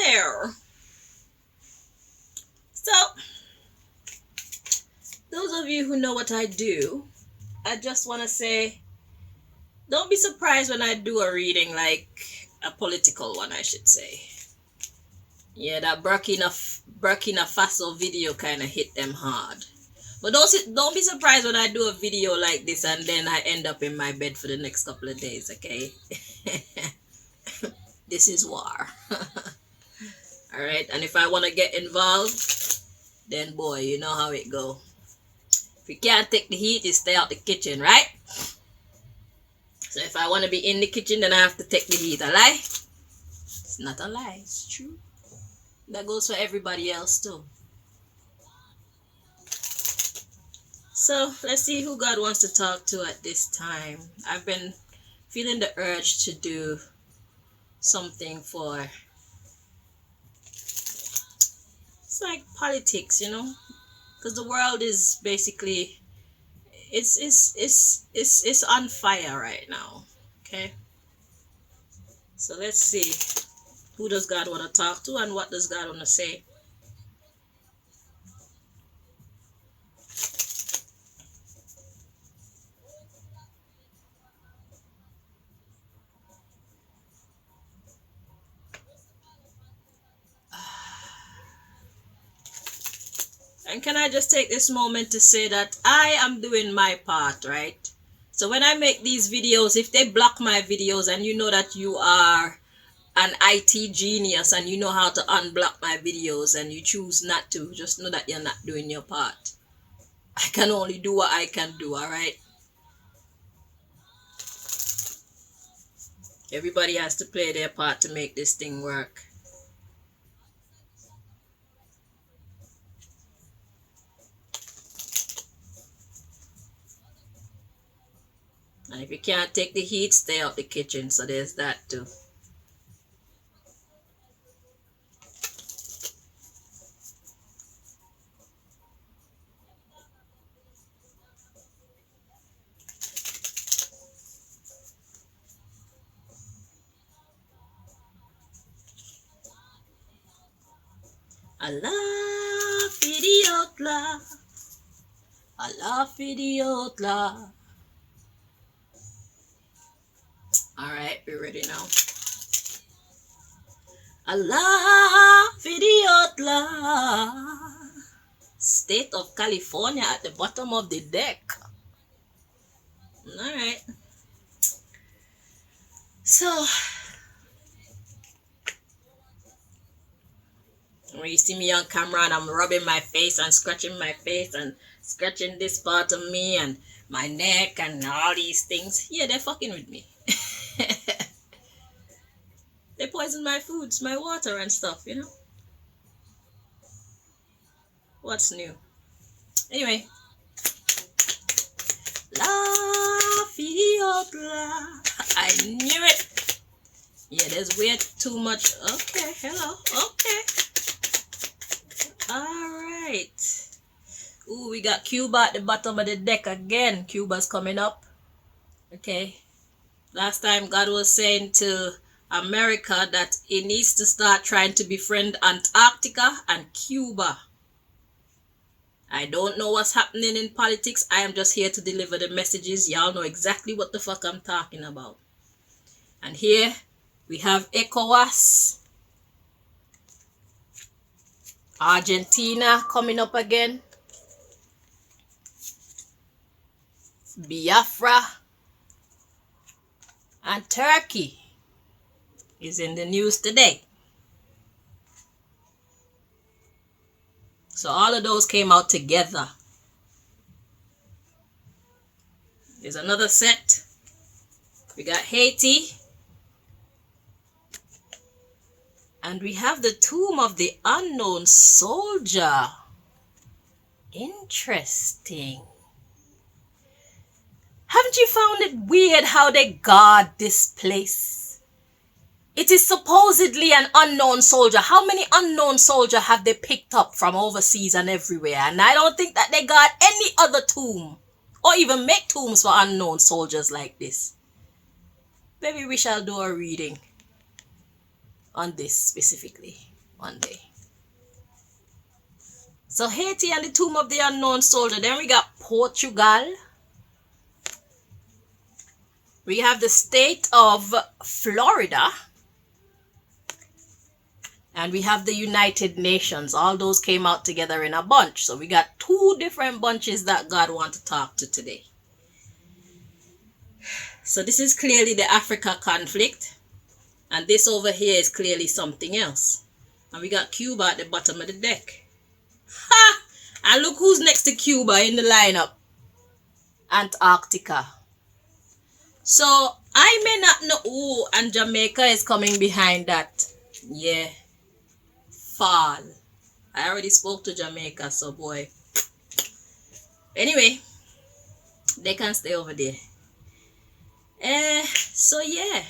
there. So, those of you who know what I do, I just want to say, don't be surprised when I do a reading, like a political one, I should say. Yeah, that Burkina Faso video kind of hit them hard. But don't be surprised when I do a video like this and then I end up in my bed for the next couple of days, okay? This is war. Alright, and if I want to get involved, then boy, you know how it go. If you can't take the heat, you stay out the kitchen, right? So if I want to be in the kitchen, then I have to take the heat. A lie? It's not a lie, it's true. That goes for everybody else too. So let's see who God wants to talk to at this time. I've been feeling the urge to do something for, it's like politics, you know, because the world is basically, it's on fire right now. Okay, so let's see, who does God want to talk to and what does God want to say? And can I just take this moment to say that I am doing my part, right? So when I make these videos, if they block my videos and you know that you are an IT genius and you know how to unblock my videos and you choose not to, just know that you're not doing your part. I can only do what I can do, alright? Everybody has to play their part to make this thing work. And if you can't take the heat, stay out the kitchen. So there's that too. Allah Fidiotla. Allah Fidiotla. Alright, we're ready now. Allah Fidiotla. State of California at the bottom of the deck. Alright. So, when you see me on camera and I'm rubbing my face and scratching my face and scratching this part of me and my neck and all these things, yeah, they're fucking with me. They poison my foods, my water and stuff, you know. What's new? Anyway. La Fidiotla. I knew it. Yeah, there's way too much. Okay, hello. Okay. Alright. Ooh, we got Cuba at the bottom of the deck again. Cuba's coming up. Okay. Last time God was saying to America that it needs to start trying to befriend Antarctica and Cuba. I don't know what's happening in politics. I am just here to deliver the messages. Y'all know exactly what the fuck I'm talking about. And here we have ECOWAS. Argentina coming up again. Biafra. And Turkey is in the news today. So all of those came out together. There's another set. We got Haiti. And we have the tomb of the unknown soldier. Interesting. Haven't you found it weird how they guard this place? It is supposedly an unknown soldier. How many unknown soldiers have they picked up from overseas and everywhere? And I don't think that they got any other tomb or even make tombs for unknown soldiers like this. Maybe we shall do a reading on this specifically one day. So Haiti and the Tomb of the Unknown Soldier. Then we got Portugal. We have the state of Florida. And we have the United Nations. All those came out together in a bunch. So we got 2 different bunches that God wants to talk to today. So this is clearly the Africa conflict. And this over here is clearly something else. And we got Cuba at the bottom of the deck. Ha! And look who's next to Cuba in the lineup. Antarctica. So I may not know. Oh, and Jamaica is coming behind that. Yeah. Fall. I already spoke to Jamaica, so boy. Anyway, they can stay over there. So yeah.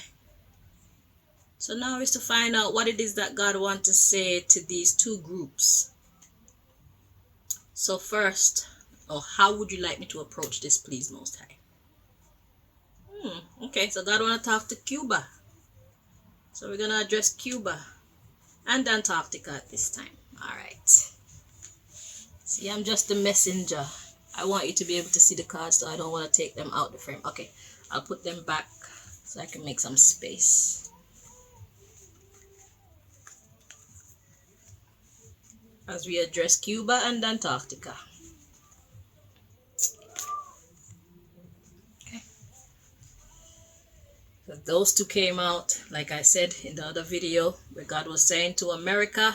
So now is to find out what it is that God wants to say to these 2 groups. So first, how would you like me to approach this, please, Most High? Okay, so God want to talk to Cuba. So we're going to address Cuba and Antarctica at this time. All right. See, I'm just the messenger. I want you to be able to see the cards, so I don't want to take them out the frame. Okay, I'll put them back so I can make some space. As we address Cuba and Antarctica. Those 2 came out, like I said in the other video, where God was saying to America,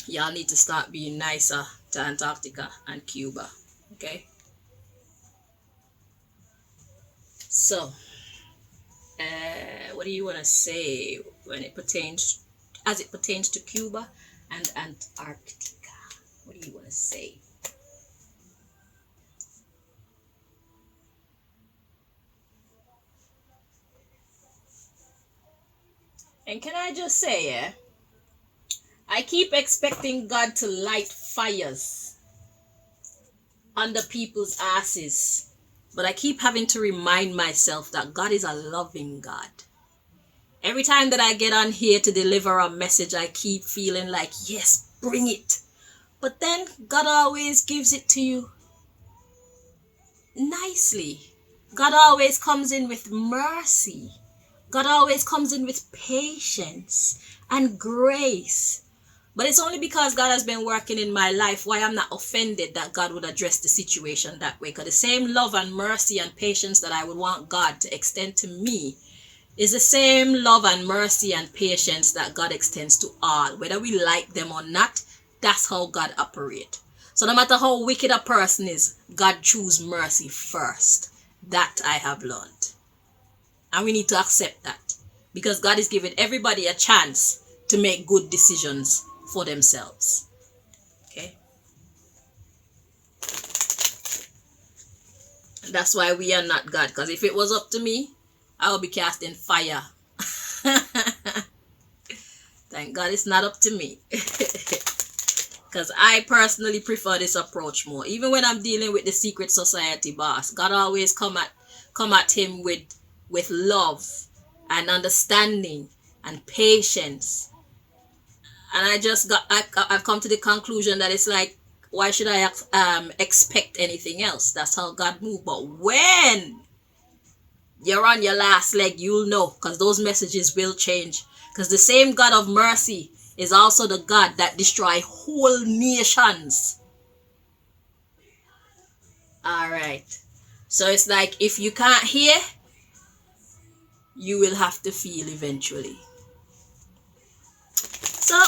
y'all need to start being nicer to Antarctica and Cuba. Okay? So, what do you want to say when it pertains, as it pertains to Cuba and Antarctica? What do you want to say? And can I just say, I keep expecting God to light fires under people's asses. But I keep having to remind myself that God is a loving God. Every time that I get on here to deliver a message, I keep feeling like, yes, bring it. But then God always gives it to you nicely. God always comes in with mercy. God always comes in with patience and grace. But it's only because God has been working in my life why I'm not offended that God would address the situation that way. Because the same love and mercy and patience that I would want God to extend to me is the same love and mercy and patience that God extends to all. Whether we like them or not, that's how God operates. So no matter how wicked a person is, God chooses mercy first. That I have learned. And we need to accept that. Because God is giving everybody a chance to make good decisions for themselves. Okay? And that's why we are not God. Because if it was up to me, I would be casting fire. Thank God it's not up to me. Because I personally prefer this approach more. Even when I'm dealing with the secret society boss, God always come at him with love and understanding and patience. And I've come to the conclusion that it's like, why should I expect anything else? That's how God moves. But when you're on your last leg, you'll know, because those messages will change. Because the same God of mercy is also the God that destroys whole nations. All right. So it's like, if you can't hear, you will have to feel eventually. So,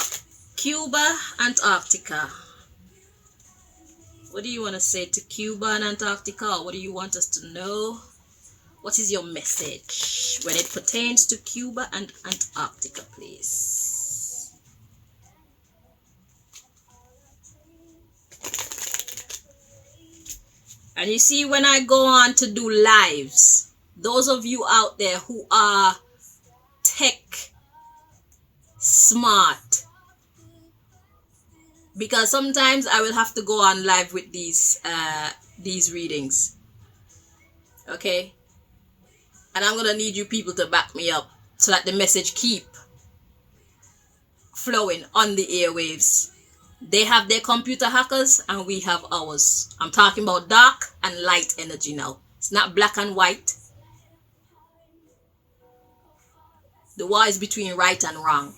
Cuba, Antarctica. What do you want to say to Cuba and Antarctica? What do you want us to know? What is your message when it pertains to Cuba and Antarctica, please? And you see, when I go on to do lives, those of you out there who are tech smart, because sometimes I will have to go on live with these readings, okay? And I'm gonna need you people to back me up. so that the message keep flowing on the airwaves. They have their computer hackers and we have ours. I'm talking about dark and light energy now. It's not black and white. The war is between right and wrong.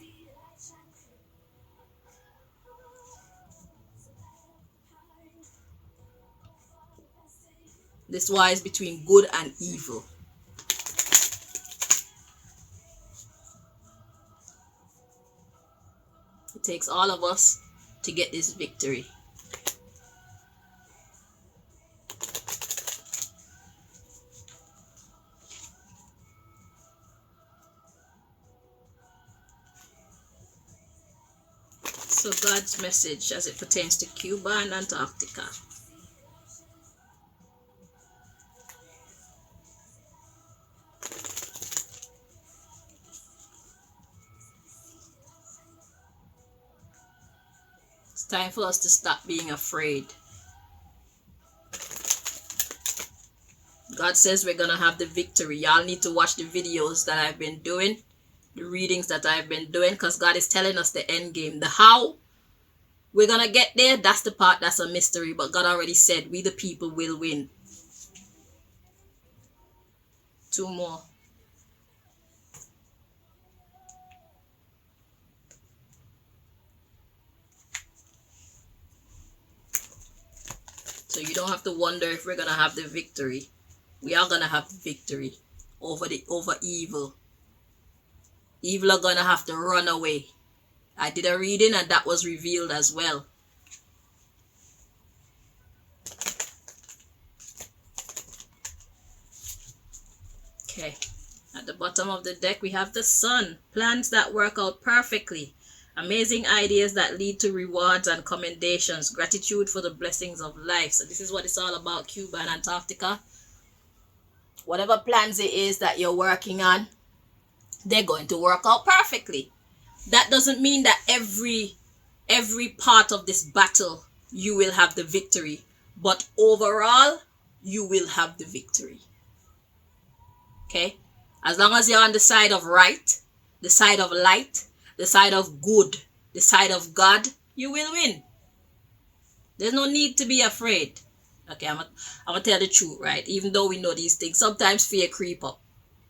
This war is between good and evil. It takes all of us to get this victory. So God's message as it pertains to Cuba and Antarctica. It's time for us to stop being afraid. God says we're going to have the victory. Y'all need to watch the videos that I've been doing, the readings that I've been doing, because God is telling us the end game. The how we're going to get there, that's the part that's a mystery. But God already said we the people will win. 2 more. So you don't have to wonder if we're going to have the victory. We are going to have victory over evil. Evil are going to have to run away. I did a reading and that was revealed as well. Okay. At the bottom of the deck we have the Sun. Plans that work out perfectly. Amazing ideas that lead to rewards and commendations. Gratitude for the blessings of life. So this is what it's all about, Cuba and Antarctica. Whatever plans it is that you're working on, they're going to work out perfectly. That doesn't mean that every part of this battle you will have the victory. But overall, you will have the victory. Okay? As long as you're on the side of right, the side of light, the side of good, the side of God, you will win. There's no need to be afraid. Okay, I'm gonna tell the truth, right? Even though we know these things, sometimes fear creep up.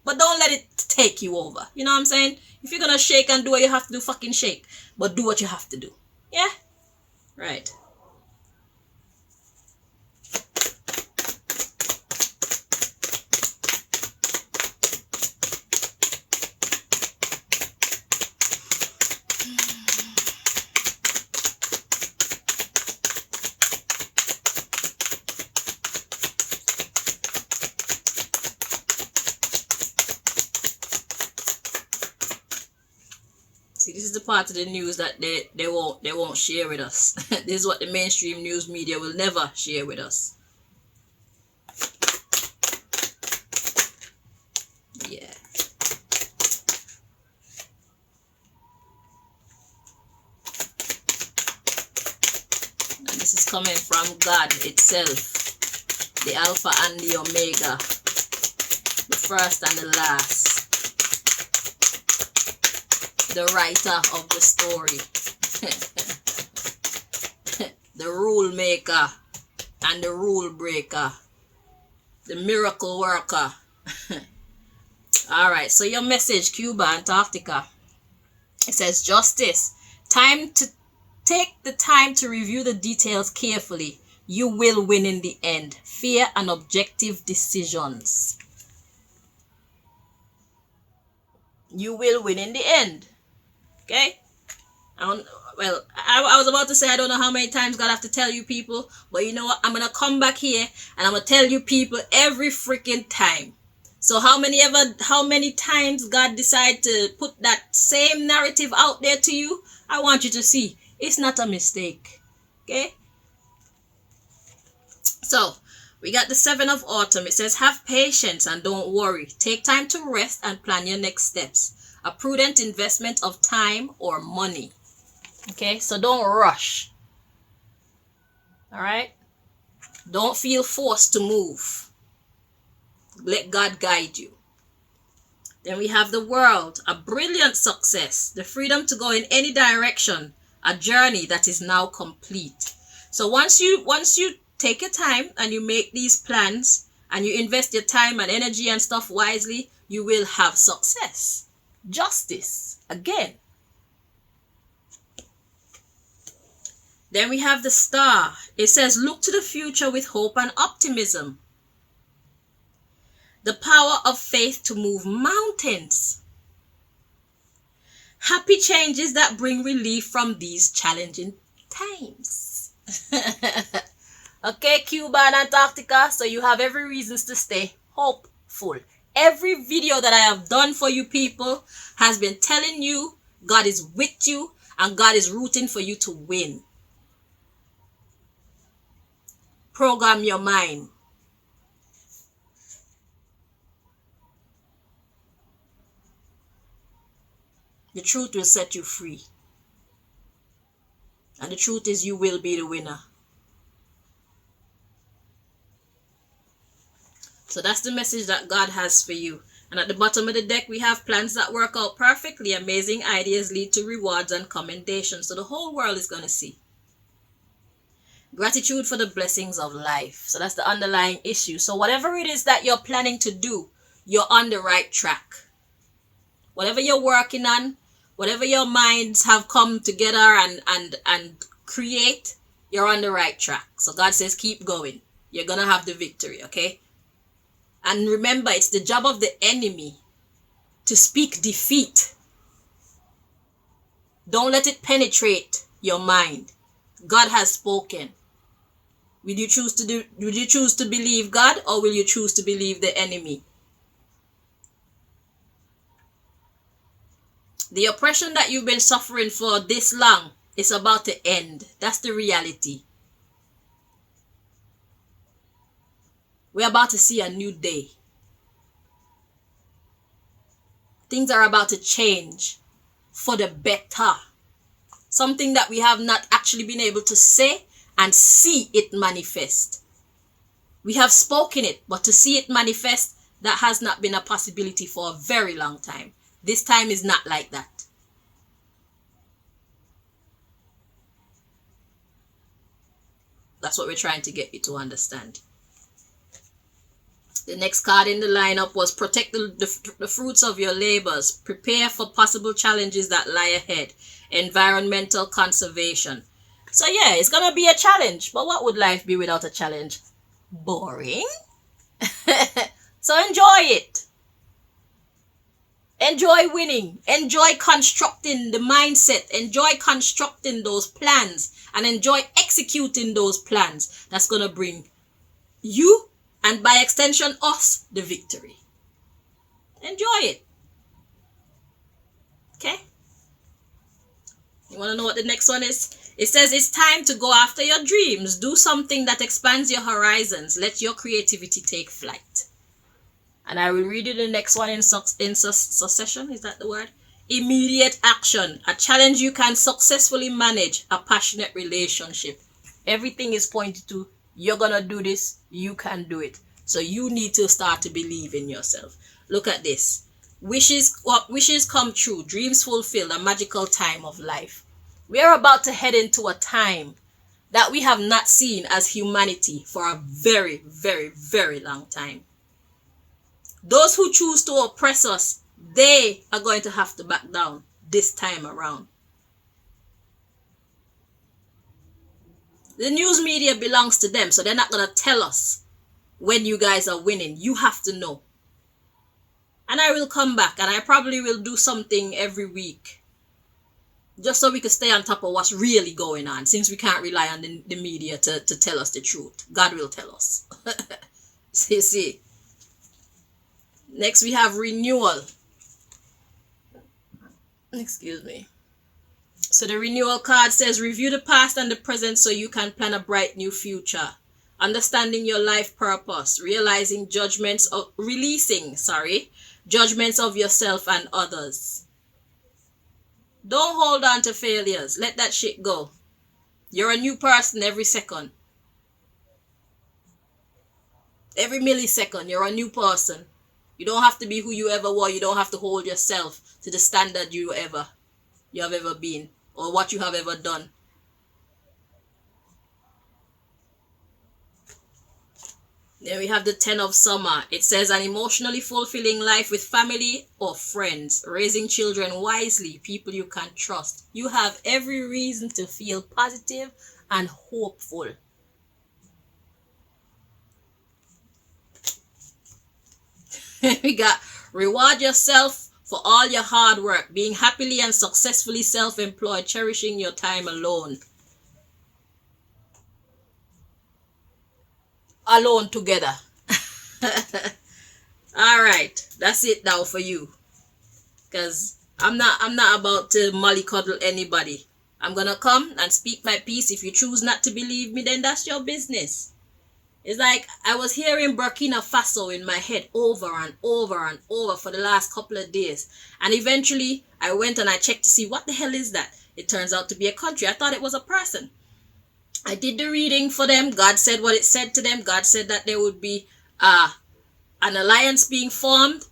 But don't let it take you over. You know what I'm saying? If you're gonna shake and do what you have to do, fucking shake. But do what you have to do. Yeah? Right. See, this is the part of the news that they won't share with us. This is what the mainstream news media will never share with us. Yeah. And this is coming from God itself. The Alpha and the Omega. The first and the last. The writer of the story. The rule maker and the rule breaker. The miracle worker. Alright, so your message, Cuba, Antarctica. It says justice. Take the time to review the details carefully. You will win in the end. Fair and objective decisions. You will win in the end. Okay? I was about to say I don't know how many times God have to tell you people, but you know what? I'm going to come back here and I'm going to tell you people every freaking time. So how many times God decide to put that same narrative out there to you, I want you to see. It's not a mistake. Okay? So, we got the 7 of autumn. It says, have patience and don't worry. Take time to rest and plan your next steps. A prudent investment of time or money. Okay, so don't rush. Alright? Don't feel forced to move. Let God guide you. Then we have the world, a brilliant success, the freedom to go in any direction, a journey that is now complete. So once you take your time and you make these plans and you invest your time and energy and stuff wisely, you will have success. Justice, again. Then we have the star. It says, look to the future with hope and optimism. The power of faith to move mountains. Happy changes that bring relief from these challenging times. Okay, Cuba and Antarctica, so you have every reason to stay hopeful. Every video that I have done for you people has been telling you God is with you and God is rooting for you to win. Program your mind. The truth will set you free. And the truth is you will be the winner. So that's the message that God has for you. And at the bottom of the deck, we have plans that work out perfectly. Amazing ideas lead to rewards and commendations. So the whole world is going to see. Gratitude for the blessings of life. So that's the underlying issue. So whatever it is that you're planning to do, you're on the right track. Whatever you're working on, whatever your minds have come together and create, you're on the right track. So God says, keep going. You're going to have the victory, okay? And remember, it's the job of the enemy to speak defeat. Don't let it penetrate your mind. God has spoken. Will you choose to believe God, or will you choose to believe the enemy? The oppression that you've been suffering for this long is about to end. That's the reality. We're about to see a new day. Things are about to change for the better. Something that we have not actually been able to say and see it manifest. We have spoken it, but to see it manifest, that has not been a possibility for a very long time. This time is not like that. That's what we're trying to get you to understand. The next card in the lineup was protect the fruits of your labors. Prepare for possible challenges that lie ahead. Environmental conservation. So yeah, it's going to be a challenge. But what would life be without a challenge? Boring. So enjoy it. Enjoy winning. Enjoy constructing the mindset. Enjoy constructing those plans. And enjoy executing those plans. That's going to bring you, and by extension us, the victory. Enjoy it. Okay? You want to know what the next one is? It says it's time to go after your dreams. Do something that expands your horizons. Let your creativity take flight. And I will read you the next one in succession. Is that the word? Immediate action. A challenge you can successfully manage. A passionate relationship. Everything is pointed to you're going to do this. You can do it. So you need to start to believe in yourself. Look at this. Wishes come true. Dreams fulfilled. A magical time of life. We are about to head into a time that we have not seen as humanity for a very, very, very long time. Those who choose to oppress us, they are going to have to back down this time around. The news media belongs to them, so they're not going to tell us when you guys are winning. You have to know. And I will come back, and I probably will do something every week, just so we can stay on top of what's really going on, since we can't rely on the media to tell us the truth. God will tell us. See. Next we have renewal. Excuse me. So the renewal card says review the past and the present so you can plan a bright new future. Understanding your life purpose. Releasing judgments of yourself and others. Don't hold on to failures. Let that shit go. You're a new person every second. Every millisecond, you're a new person. You don't have to be who you ever were. You don't have to hold yourself to the standard you have ever been or what you have ever done. Then we have the 10 of summer. It says an emotionally fulfilling life with family or friends, raising children wisely, people you can trust. You have every reason to feel positive and hopeful. We got reward yourself for all your hard work, being happily and successfully self-employed, cherishing your time alone. Alone together. All right, that's it now for you, because I'm not about to mollycoddle anybody. I'm gonna come and speak my piece. If you choose not to believe me, then that's your business. It's like I was hearing Burkina Faso in my head over and over and over for the last couple of days, and eventually I went and I checked to see what the hell is that. It turns out to be a country. I thought it was a person. I did the reading for them. God said what it said to them. God said that there would be an alliance being formed,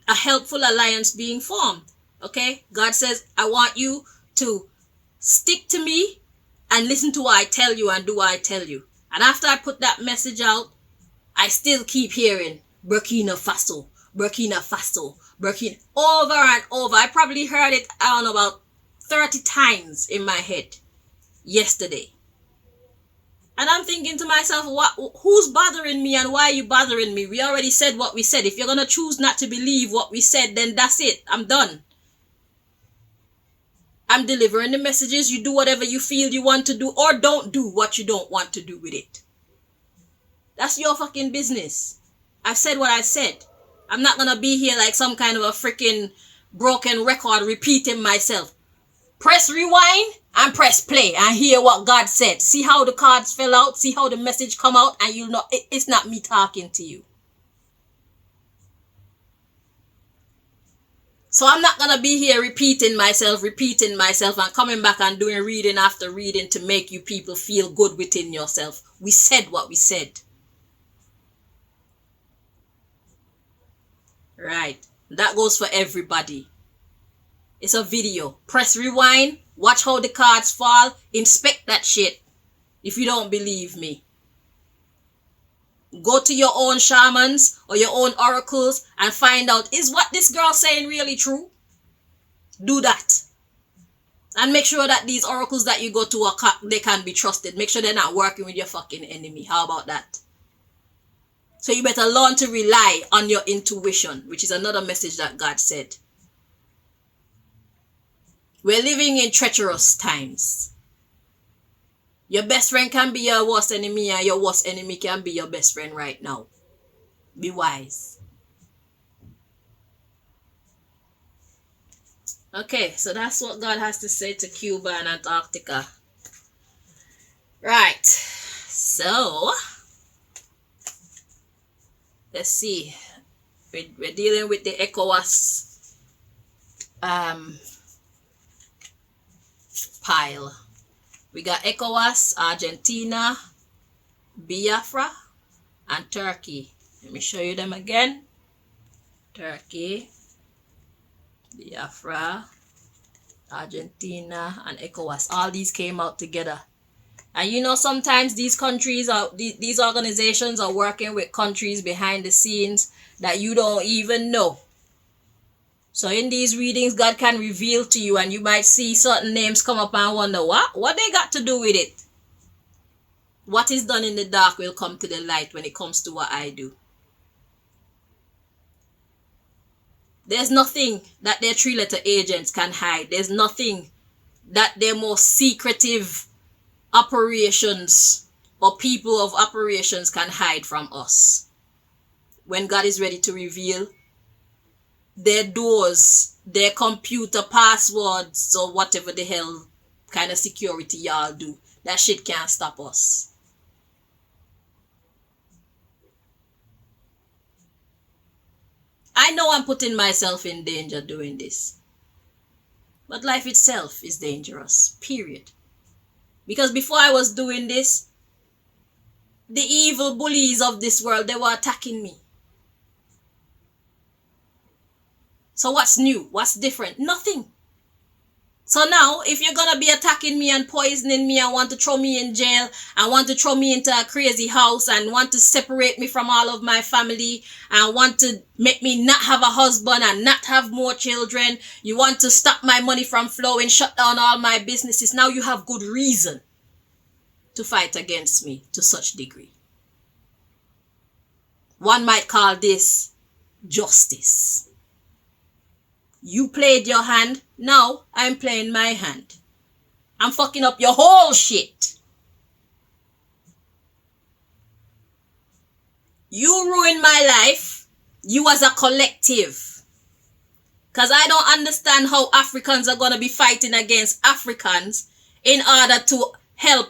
a helpful alliance being formed. Okay? God says, I want you to stick to me and listen to what I tell you and do what I tell you. And after I put that message out, I still keep hearing Burkina Faso, Burkina Faso, Burkina, over and over. I probably heard it, I don't know, about 30 times in my head yesterday. And I'm thinking to myself, who's bothering me and why are you bothering me? We already said what we said. If you're going to choose not to believe what we said, then that's it. I'm done. I'm delivering the messages. You do whatever you feel you want to do, or don't do what you don't want to do with it. That's your fucking business. I've said what I said. I'm not going to be here like some kind of a freaking broken record repeating myself. Press rewind and press play and hear what God said. See how the cards fell out. See how the message come out, and you'll know it's not me talking to you. So I'm not going to be here repeating myself and coming back and doing reading after reading to make you people feel good within yourself. We said what we said. Right. That goes for everybody. It's a video. Press rewind. Watch how the cards fall. Inspect that shit. If you don't believe me. Go to your own shamans or your own oracles and find out, is what this girl saying really true? Do that. And make sure that these oracles that you go to, they can be trusted. Make sure they're not working with your fucking enemy. How about that? So you better learn to rely on your intuition, which is another message that God said. We're living in treacherous times. Your best friend can be your worst enemy, and your worst enemy can be your best friend right now. Be wise. Okay, so that's what God has to say to Cuba and Antarctica. Right. So, let's see. We're dealing with the ECOWAS pile. We got ECOWAS, Argentina, BIAFRA, and Turkey. Let me show you them again. Turkey, BIAFRA, Argentina, and ECOWAS. All these came out together. And you know, sometimes these countries these organizations are working with countries behind the scenes that you don't even know. So in these readings, God can reveal to you, and you might see certain names come up and wonder, what they got to do with it? What is done in the dark will come to the light when it comes to what I do. There's nothing that their three-letter agents can hide. There's nothing that their most secretive operations or people of operations can hide from us. When God is ready to reveal their doors, their computer passwords, or whatever the hell kind of security y'all do, that shit can't stop us. I know I'm putting myself in danger doing this, but life itself is dangerous, period. Because before I was doing this, the evil bullies of this world, they were attacking me. So what's new? What's different? Nothing. So now, if you're gonna be attacking me and poisoning me and want to throw me in jail and want to throw me into a crazy house and want to separate me from all of my family and want to make me not have a husband and not have more children, you want to stop my money from flowing, shut down all my businesses, now you have good reason to fight against me to such degree. One might call this justice. You played your hand, now I'm playing my hand. I'm fucking up your whole shit. You ruined my life, you as a collective. Because I don't understand how Africans are going to be fighting against Africans in order to help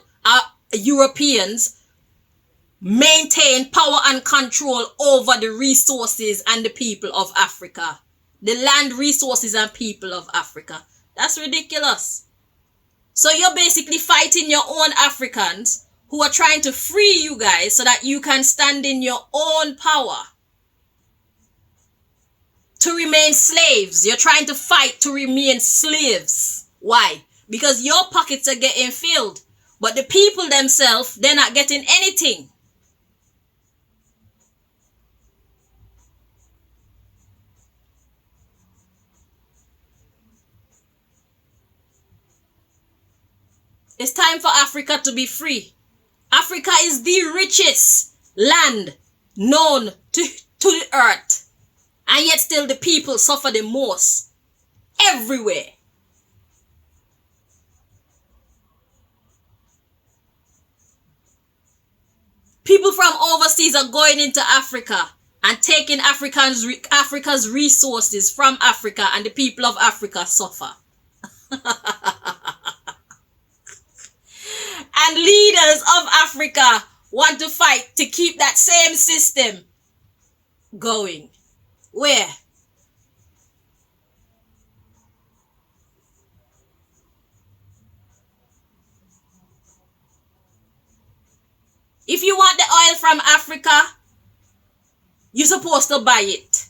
Europeans maintain power and control over the resources and the people of Africa. The land, resources, and people of Africa. That's ridiculous. So you're basically fighting your own Africans who are trying to free you guys so that you can stand in your own power. To remain slaves. You're trying to fight to remain slaves. Why? Because your pockets are getting filled. But the people themselves, they're not getting anything. It's time for Africa to be free. Africa is the richest land known to the earth. And yet still the people suffer the most. Everywhere. People from overseas are going into Africa and taking Africa's resources from Africa, and the people of Africa suffer. And leaders of Africa want to fight to keep that same system going. Where? If you want the oil from Africa, you're supposed to buy it.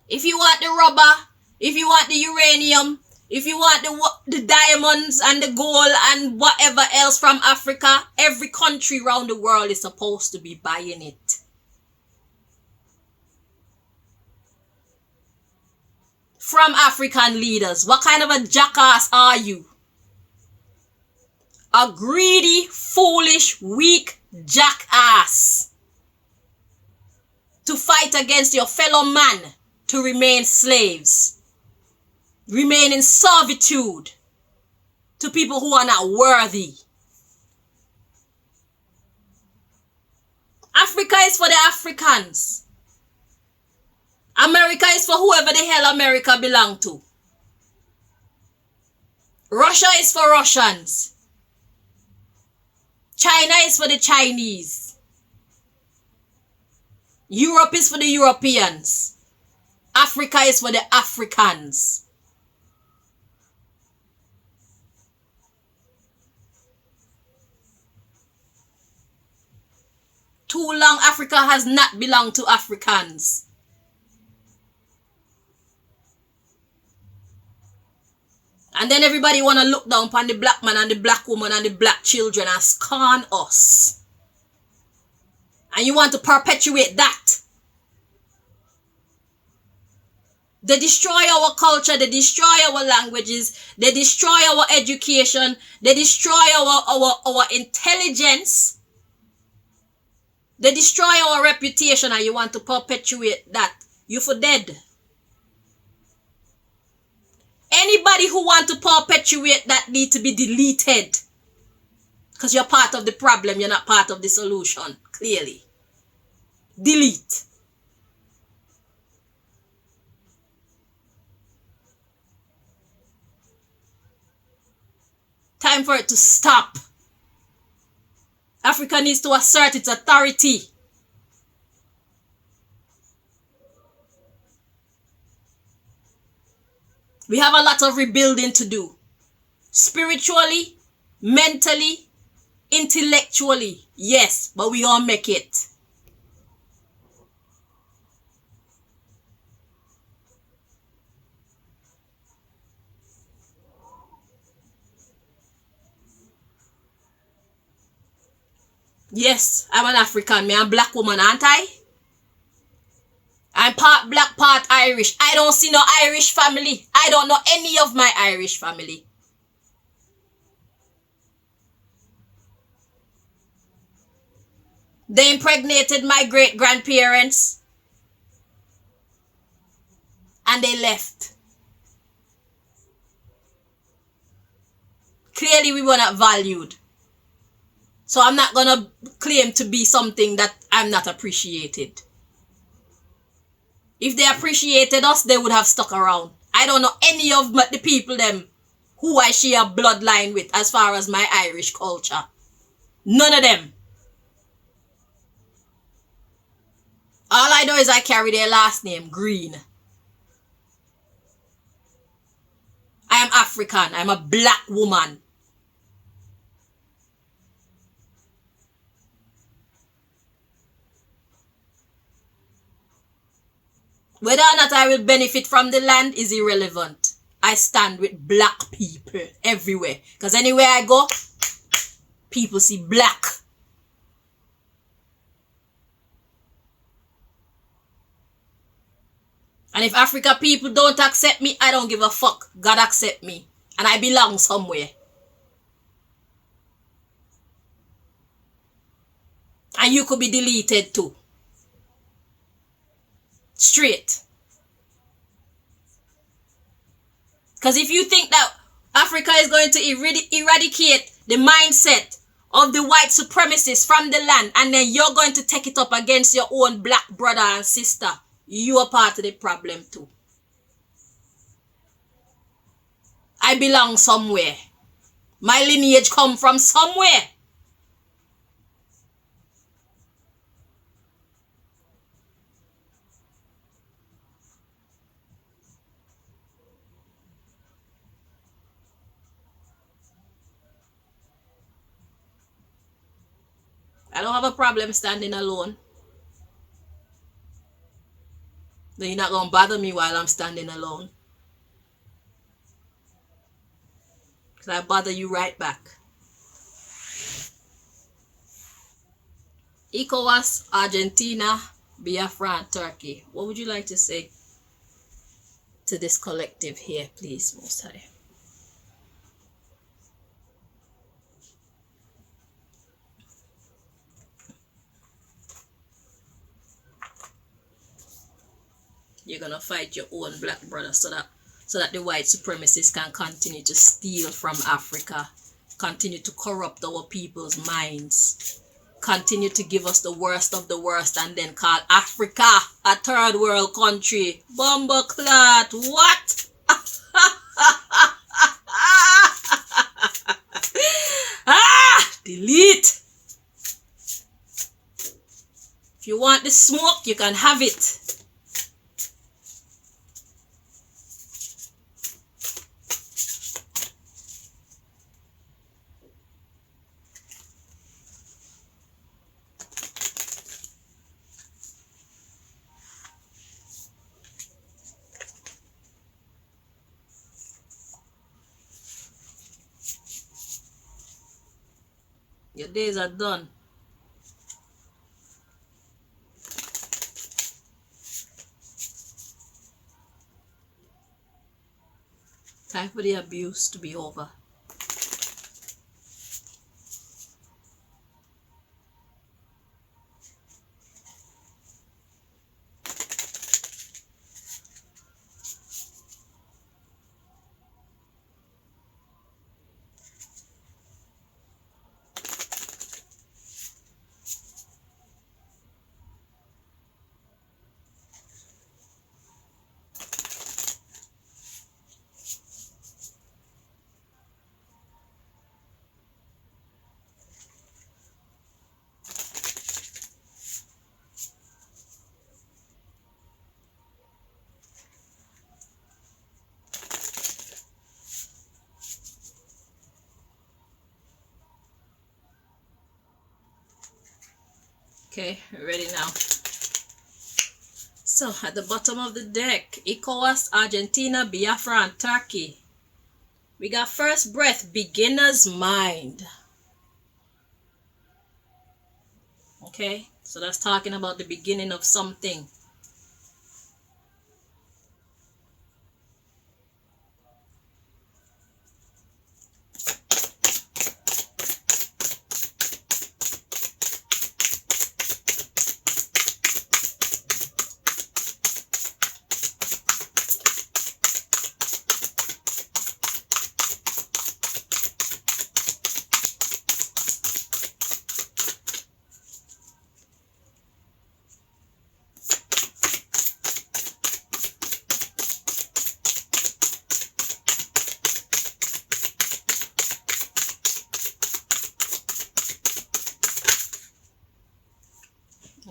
If you want the rubber, if you want the uranium, if you want the diamonds and the gold and whatever else from Africa, every country around the world is supposed to be buying it. From African leaders. What kind of a jackass are you? A greedy, foolish, weak jackass. To fight against your fellow man to remain slaves. Remain in servitude to people who are not worthy. Africa is for the Africans. America is for whoever the hell America belong to. Russia is for Russians. China is for the Chinese. Europe is for the Europeans. Africa is for the Africans. Too long Africa has not belonged to Africans. And then everybody want to look down upon the black man and the black woman and the black children and scorn us. And you want to perpetuate that. They destroy our culture, they destroy our languages, they destroy our education, they destroy our intelligence. They destroy our reputation, and you want to perpetuate that. You for dead. Anybody who want to perpetuate that need to be deleted. Because you're part of the problem, you're not part of the solution. Clearly. Delete. Time for it to stop. Africa needs to assert its authority. We have a lot of rebuilding to do. Spiritually, mentally, intellectually. Yes, but we all make it. Yes, I'm an African. Me, I'm a black woman, aren't I? I'm part black, part Irish. I don't see no Irish family. I don't know any of my Irish family. They impregnated my great-grandparents and they left. Clearly, we were not valued. So I'm not going to claim to be something that I'm not appreciated. If they appreciated us, they would have stuck around. I don't know any of the people them who I share bloodline with as far as my Irish culture. None of them. All I know is I carry their last name, Green. I am African. I'm a black woman. Whether or not I will benefit from the land is irrelevant. I stand with black people everywhere. Because anywhere I go, people see black. And if Africa people don't accept me, I don't give a fuck. God accept me. And I belong somewhere. And you could be deleted too. Straight. Because if you think that Africa is going to eradicate the mindset of the white supremacists from the land and then you're going to take it up against your own black brother and sister, you are part of the problem too. I belong somewhere. My lineage come from somewhere. I don't have a problem standing alone. Then you're not going to bother me while I'm standing alone. Because I bother you right back. ECOWAS, Argentina, BIAFRA Turkey. What would you like to say to this collective here, please, Most High? You're gonna fight your own black brother so that the white supremacists can continue to steal from Africa, continue to corrupt our people's minds, continue to give us the worst of the worst and then call Africa a third world country. Bumbleclot, what? Delete. If you want the smoke, you can have it. Your days are done. Time for the abuse to be over. Okay, ready now. So, at the bottom of the deck, ECOWAS, Argentina, Biafra, and Turkey. We got first breath, beginner's mind. Okay, so that's talking about the beginning of something.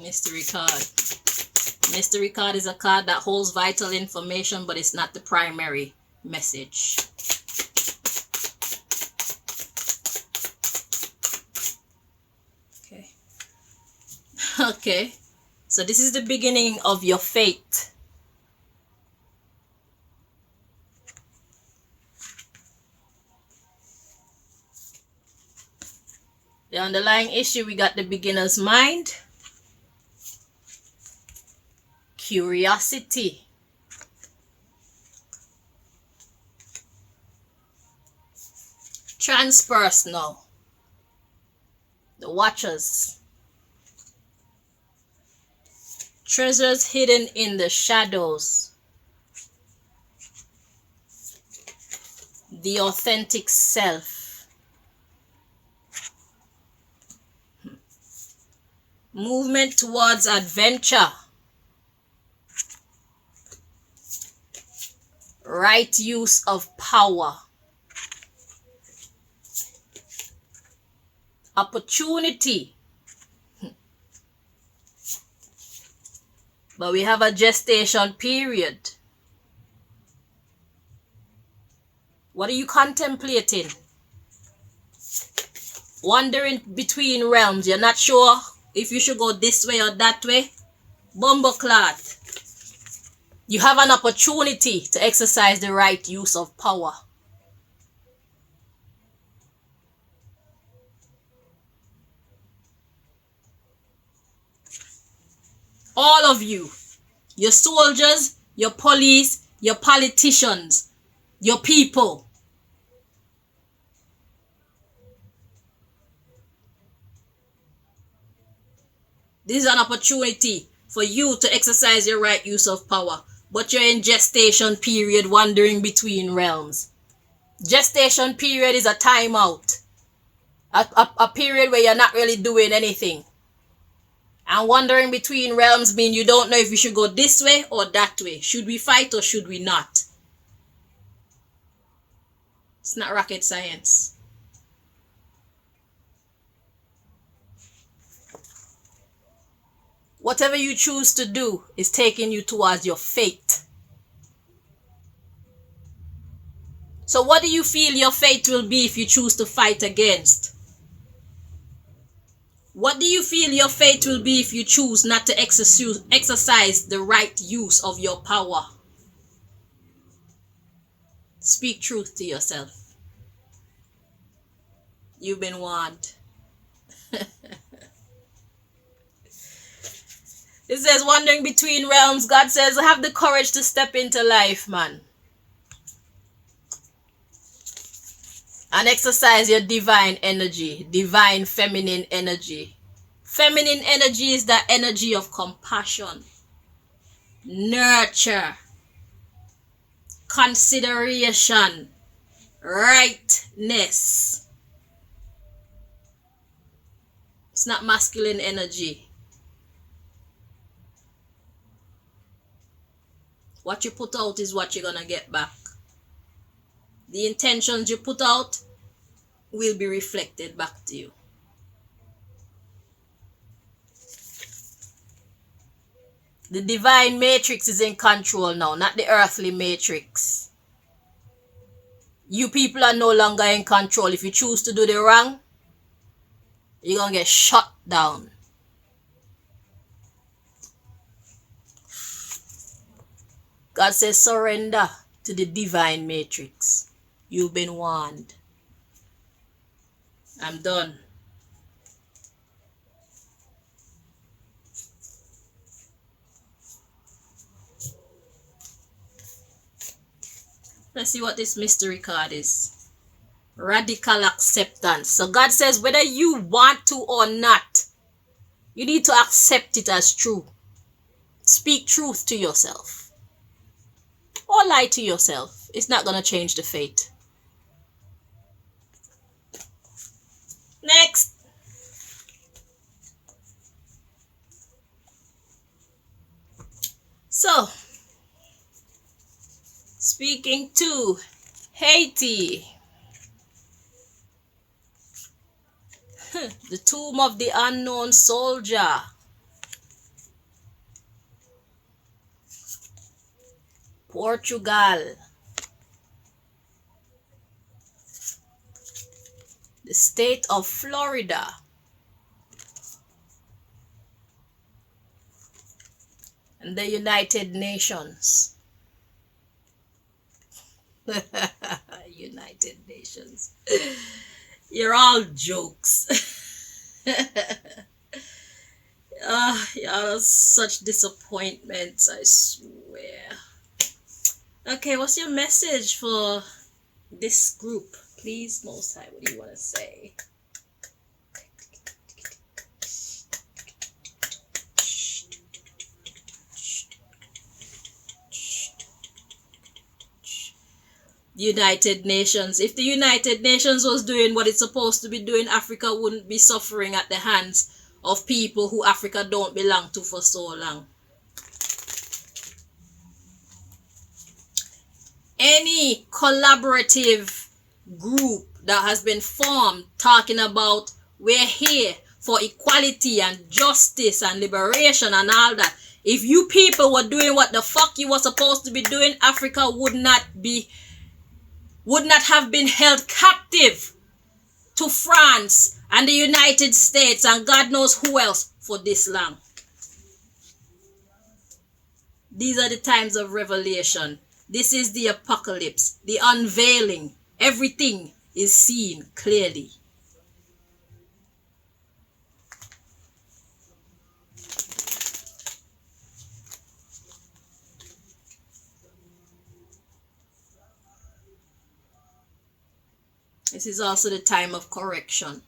Mystery card. Mystery card is a card that holds vital information, but it's not the primary message. Okay. Okay. So this is the beginning of your fate. The underlying issue, we got the beginner's mind, curiosity, transpersonal, the watchers, treasures hidden in the shadows, the authentic self, movement towards adventure, right use of power, opportunity. But we have a gestation period. What are you contemplating? Wandering between realms. You're not sure if you should go this way or that way. Bumbleclad. You have an opportunity to exercise the right use of power. All of you, your soldiers, your police, your politicians, your people. This is an opportunity for you to exercise your right use of power. But you're in gestation period, wandering between realms. Gestation period is a timeout. A period where you're not really doing anything. And wandering between realms means you don't know if you should go this way or that way. Should we fight or should we not? It's not rocket science. Whatever you choose to do is taking you towards your fate. So what do you feel your fate will be if you choose to fight against? What do you feel your fate will be if you choose not to exercise the right use of your power? Speak truth to yourself. You've been warned. It says wandering between realms. God says have the courage to step into life, man. And exercise your divine energy, divine feminine energy. Feminine energy is the energy of compassion, nurture, consideration, rightness. It's not masculine energy. What you put out is what you're gonna get back. The intentions you put out will be reflected back to you. The divine matrix is in control now, not the earthly matrix. You people are no longer in control. If you choose to do the wrong, you're gonna get shut down. God says surrender to the divine matrix. You've been warned. I'm done. Let's see what this mystery card is. Radical acceptance. So God says whether you want to or not, you need to accept it as true. Speak truth to yourself. Or lie to yourself. It's not going to change the fate. Next. So, speaking to Haiti. The tomb of the unknown soldier. Portugal. The state of Florida. And the United Nations. United Nations. You're all jokes. Y'all are such disappointments, I swear. Okay, what's your message for this group? Please, Most High, what do you want to say? United Nations. If the United Nations was doing what it's supposed to be doing, Africa wouldn't be suffering at the hands of people who Africa don't belong to for so long. Any collaborative group that has been formed talking about we're here for equality and justice and liberation and all that, if you people were doing what the fuck you were supposed to be doing, Africa would not have been held captive to France and the United States and God knows who else for this long. These are the times of revelation. This is the apocalypse, the unveiling. Everything is seen clearly. This is also the time of correction.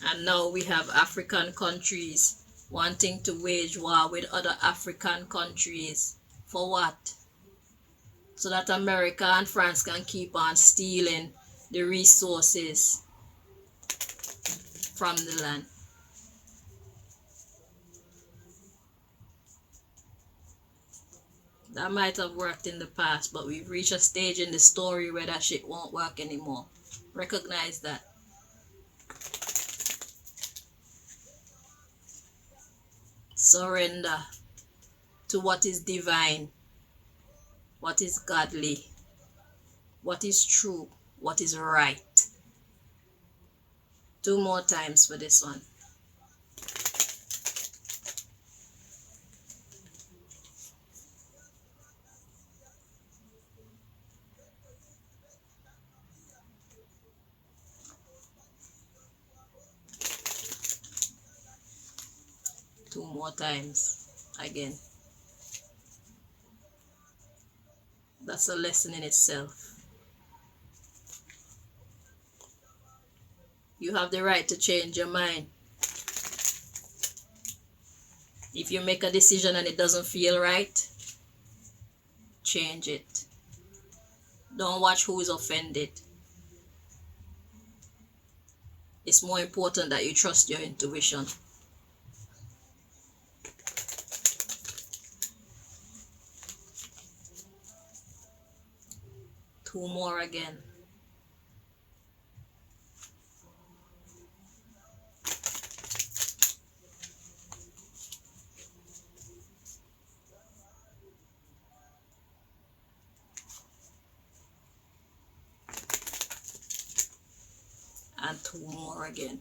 And now we have African countries wanting to wage war with other African countries. For what? So that America and France can keep on stealing the resources from the land. That might have worked in the past, but we've reached a stage in the story where that shit won't work anymore. Recognize that. Surrender to what is divine, what is godly, what is true, what is right. 2 more times for this one. Two more times again. That's a lesson in itself. You have the right to change your mind. If you make a decision and it doesn't feel right, change it. Don't watch who is offended. It's more important that you trust your intuition. Two more again. 2 more again.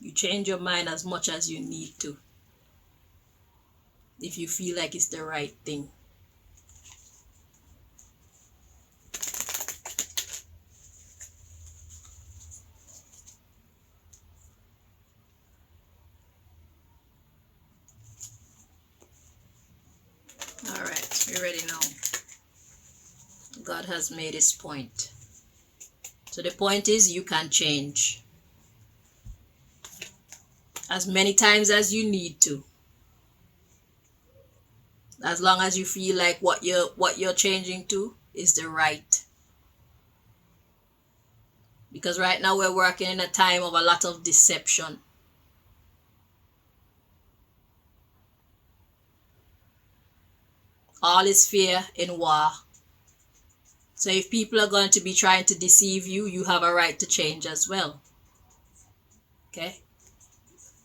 You change your mind as much as you need to, if you feel like it's the right thing. All right, we're ready now. God has made his point. So the point is, you can change as many times as you need to, as long as you feel like what you're changing to is the right. Because right now we're working in a time of a lot of deception. All is fear in war. So if people are going to be trying to deceive you, you have a right to change as well. Okay?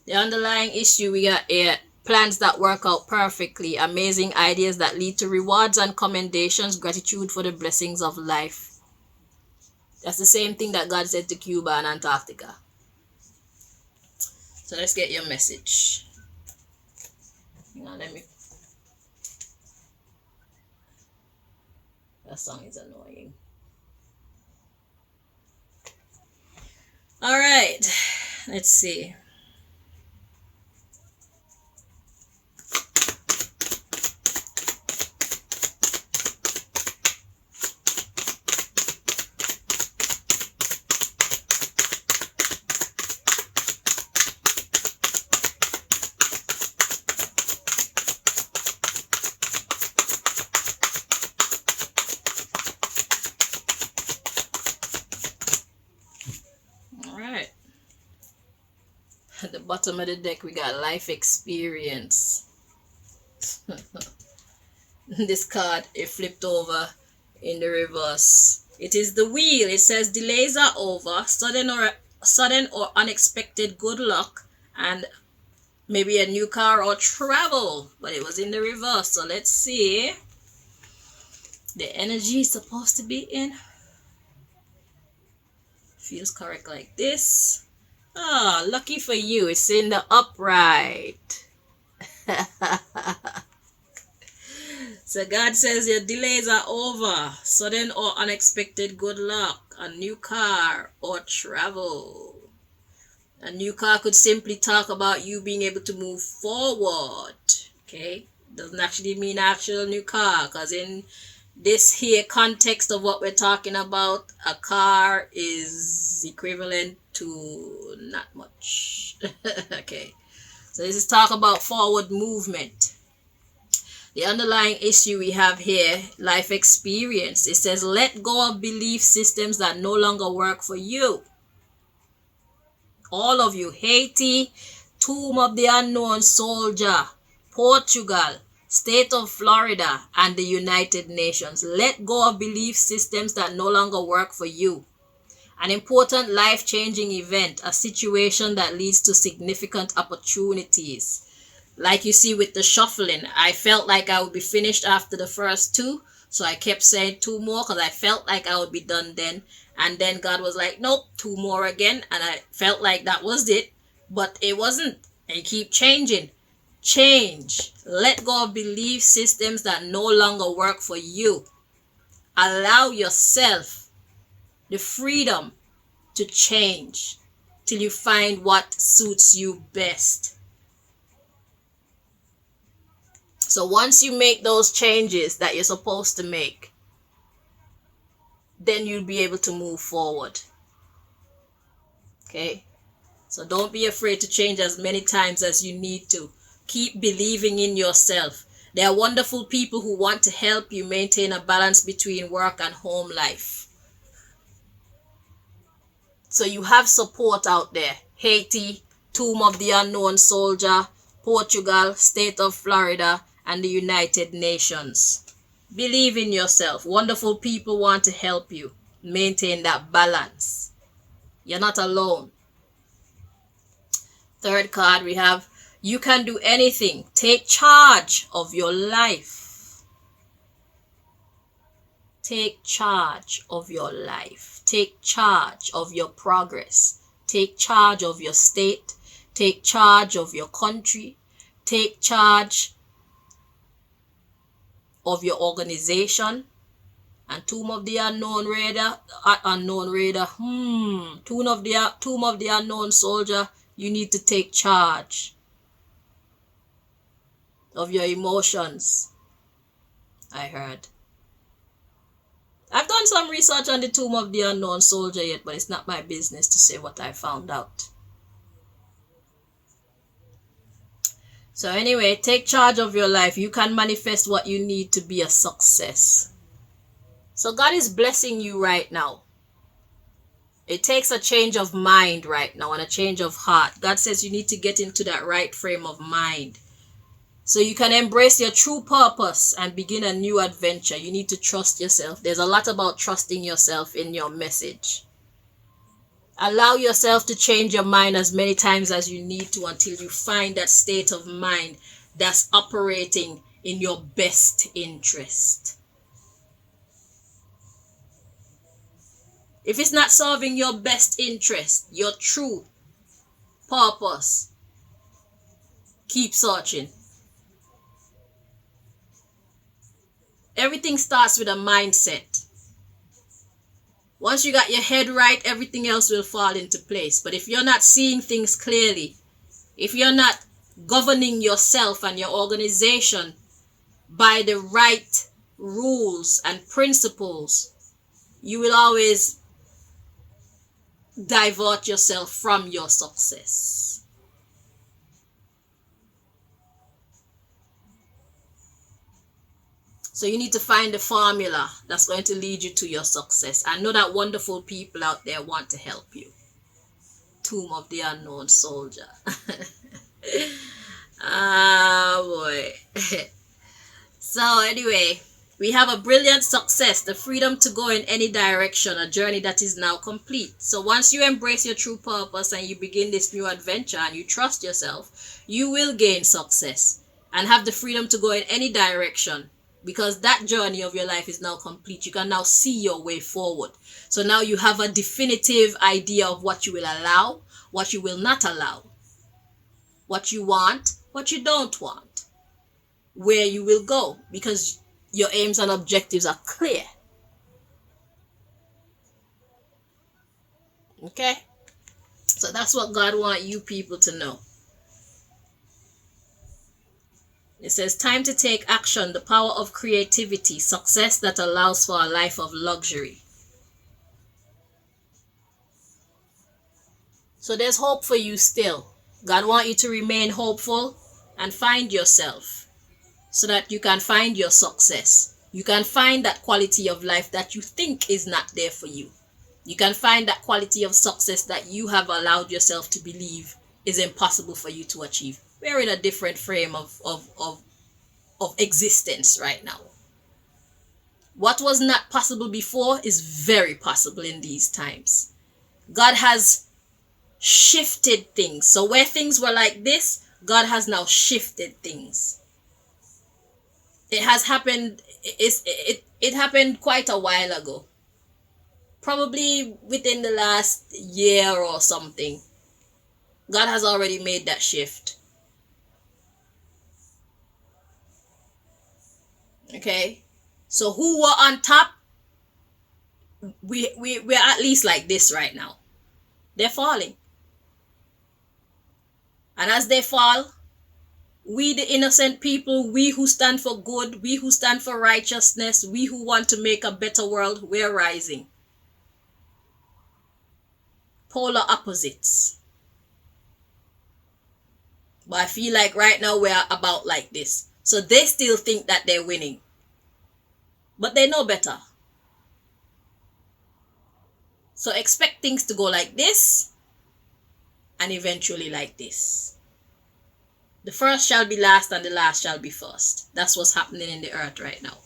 The underlying issue we got here: plans that work out perfectly, amazing ideas that lead to rewards and commendations, gratitude for the blessings of life. That's the same thing that God said to Cuba and Antarctica. So let's get your message. Hang on, that song is annoying. All right, let's see. At the bottom of the deck, we got life experience. This card, it flipped over in the reverse. It is the wheel. It says delays are over, sudden or unexpected good luck, and maybe a new car or travel. But it was in the reverse. So let's see. The energy is supposed to be in. Feels correct like this. Ah, lucky for you, it's in the upright. So God says your delays are over. Sudden or unexpected good luck, a new car or travel. A new car could simply talk about you being able to move forward. Okay, doesn't actually mean actual new car, because in this here context of what we're talking about, a car is equivalent to not much. Okay, so this is talk about forward movement. The underlying issue we have here, life experience. It says let go of belief systems that no longer work for you. All of you: Haiti, Tomb of the Unknown Soldier, Portugal, State of Florida, and the United Nations. Let go of belief systems that no longer work for you. An important life-changing event, a situation that leads to significant opportunities. Like you see with the shuffling, I felt like I would be finished after the first two, so I kept saying 2 more because I felt like I would be done then. And then God was like, nope, 2 more again, and I felt like that was it, but it wasn't. And you keep changing. Change. Let go of belief systems that no longer work for you. Allow yourself the freedom to change till you find what suits you best. So once you make those changes that you're supposed to make, then you'll be able to move forward. Okay? So don't be afraid to change as many times as you need to. Keep believing in yourself. There are wonderful people who want to help you maintain a balance between work and home life. So you have support out there. Haiti, Tomb of the Unknown Soldier, Portugal, State of Florida, and the United Nations. Believe in yourself. Wonderful people want to help you maintain that balance. You're not alone. Third card, we have you can do anything. Take charge of your life. Take charge of your life. Take charge of your progress. Take charge of your state. Take charge of your country. Take charge of your organization. And Tomb of the Unknown Raider, Tomb of the Unknown Soldier, you need to take charge of your emotions. I heard. I've done some research on the Tomb of the Unknown Soldier yet, but it's not my business to say what I found out. So anyway, take charge of your life. You can manifest what you need to be a success. So God is blessing you right now. It takes a change of mind right now and a change of heart. God says you need to get into that right frame of mind so you can embrace your true purpose and begin a new adventure. You need to trust yourself. There's a lot about trusting yourself in your message. Allow yourself to change your mind as many times as you need to until you find that state of mind that's operating in your best interest. If it's not serving your best interest, your true purpose, keep searching. Everything starts with a mindset. Once you got your head right, everything else will fall into place. But if you're not seeing things clearly, if you're not governing yourself and your organization by the right rules and principles, you will always divert yourself from your success. So you need to find the formula that's going to lead you to your success. I know that wonderful people out there want to help you. Tomb of the Unknown Soldier. Ah, boy. So anyway, we have a brilliant success, the freedom to go in any direction, a journey that is now complete. So once you embrace your true purpose and you begin this new adventure and you trust yourself, you will gain success and have the freedom to go in any direction, because that journey of your life is now complete. You can now see your way forward. So now you have a definitive idea of what you will allow, what you will not allow, what you want, what you don't want, where you will go, because your aims and objectives are clear. Okay? So that's what God wants you people to know. It says, time to take action, the power of creativity, success that allows for a life of luxury. So there's hope for you still. God wants you to remain hopeful and find yourself so that you can find your success. You can find that quality of life that you think is not there for you. You can find that quality of success that you have allowed yourself to believe is impossible for you to achieve. We're in a different frame of existence right now. What was not possible before is very possible in these times. God has shifted things. So where things were like this, God has now shifted things. It has happened. It happened quite a while ago. Probably within the last year or something. God has already made that shift. Okay? So who were on top? We're at least like this right now. They're falling. And as they fall, we the innocent people, we who stand for good, we who stand for righteousness, we who want to make a better world, we're rising. Polar opposites. But I feel like right now we're about like this. So they still think that they're winning. But they know better. So expect things to go like this and eventually like this. The first shall be last and the last shall be first. That's what's happening in the earth right now.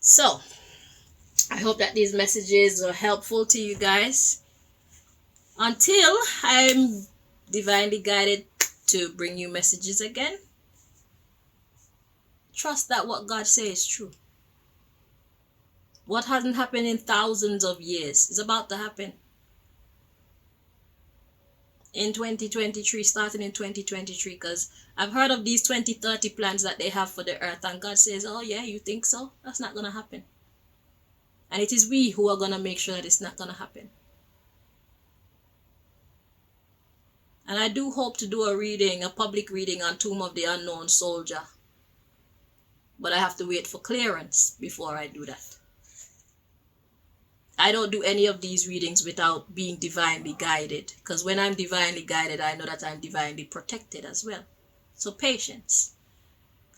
So, I hope that these messages are helpful to you guys. Until I'm divinely guided to bring you messages again, trust that what God says is true. What hasn't happened in thousands of years is about to happen in 2023, starting in 2023. Because I've heard of these 2030 plans that they have for the earth, and God says, oh yeah, you think so? That's not going to happen. And it is we who are going to make sure that it's not going to happen. And I do hope to do a public reading on Tomb of the Unknown Soldier. But I have to wait for clearance before I do that. I don't do any of these readings without being divinely guided. Because when I'm divinely guided, I know that I'm divinely protected as well. So patience.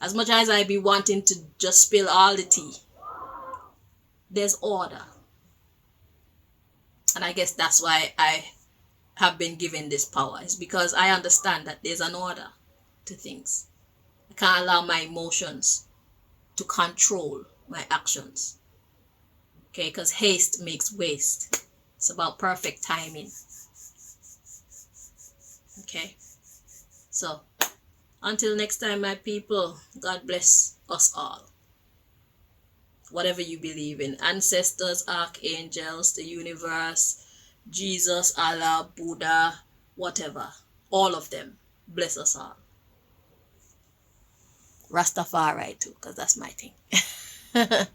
As much as I be wanting to just spill all the tea, there's order. And I guess that's why I have been given this power. It's because I understand that there's an order to things. I can't allow my emotions to control my actions. Okay, because haste makes waste. It's about perfect timing. Okay, so until next time, my people, God bless us all. Whatever you believe in, ancestors, archangels, the universe, Jesus, Allah, Buddha, whatever, all of them, bless us all. Rastafari too, because that's my thing.